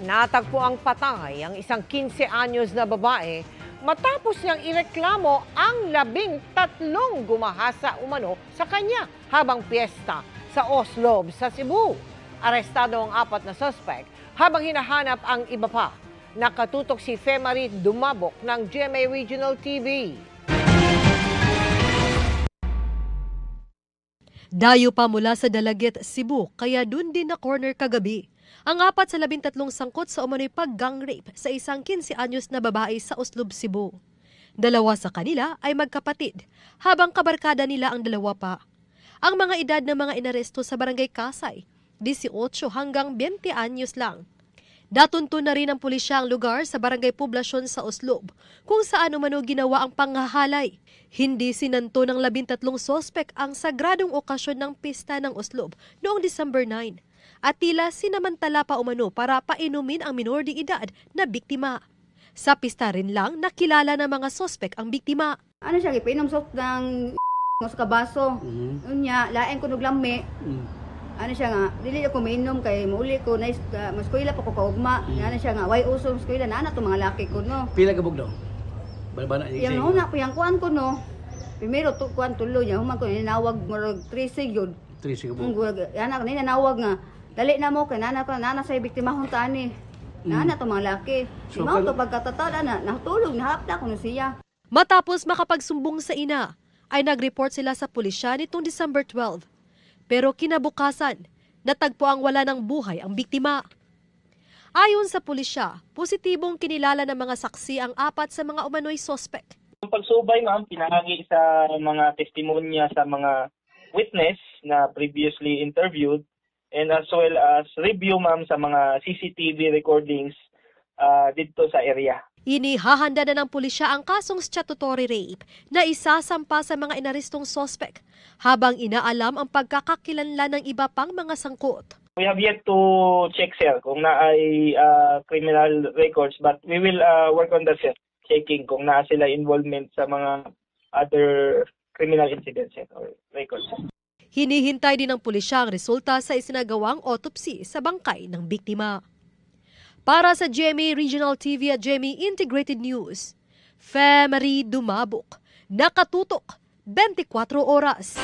Natagpo ang patay ang isang 15 anyos na babae matapos niyang ireklamo ang 13 gumahasa umano sa kanya habang piyesta sa Oslob sa Cebu. Arestado ang 4 na suspect habang hinahanap ang iba pa. Nakatutok si Femarit Dumabok ng GMA Regional TV. Dayo pa mula sa Dalaget, Cebu, kaya dun din na corner kagabi. Ang 4 sa 13 sangkot sa umano'y pag-gang rape sa isang 15 anyos na babae sa Oslob, Cebu. 2 sa kanila ay magkapatid, habang kabarkada nila ang 2 pa. Ang mga edad ng mga inaresto sa Barangay Kasay, 18 hanggang 20 anyos lang. Datunto na rin ng pulisya ang lugar sa Barangay Poblasyon sa Oslob, kung saan umano ginawa ang panghahalay. Hindi sinanto ng 13 sospek ang sagradong okasyon ng pista ng Oslob noong December 9. At tila sinamantala pa umano para painumin ang minor de edad na biktima. Sa pista rin lang nakilala ng mga sospek ang biktima. Ano siya, ipainom ng sa kabaso. Unya, laeng ko nuglami. Ano siya nga, dili ako mainom kay mauli ko na maskwela pa ko kaugma. Ano siya nga, way uso maskwela na to mga laki ko no. Pila ka bugnaw? Balbana yung yang una ko yang kuan ko no. Primero to kuan tulo niya, human ko ninawag murag 13 gyud. 13 ka bugnaw. Yana ko ninawag nga. Dali na mo kay nana sa biktima hon tani. Nana to mga laki. So, mao to pagkatatada na natulog na hapda ko no siya. Matapos makapagsumbong sa ina, ay nag-report sila sa pulisya nitong December 12. Pero kinabukasan, natagpo ang wala ng buhay ang biktima. Ayon sa pulisya, positibong kinilala ng mga saksi ang 4 sa mga umano'y sospek. Ang pagsubay, ma'am, pinahagi sa mga testimonya sa mga witness na previously interviewed and as well as review, ma'am, sa mga CCTV recordings dito sa area. Inihahanda na ng pulisya ang kasong statutory rape na isasampa sa mga inarestong sospek habang inaalam ang pagkakakilanlan ng iba pang mga sangkot. We have yet to check, sir, kung na ay criminal records, but we will work on that, sir, checking kung na sila involvement sa mga other criminal incidents or records. Hinihintay din ng pulisya ang resulta sa isinagawang autopsy sa bangkay ng biktima. Para sa GMA Regional TV at GMA Integrated News, Femarit Dumabok, nakatutok 24 oras.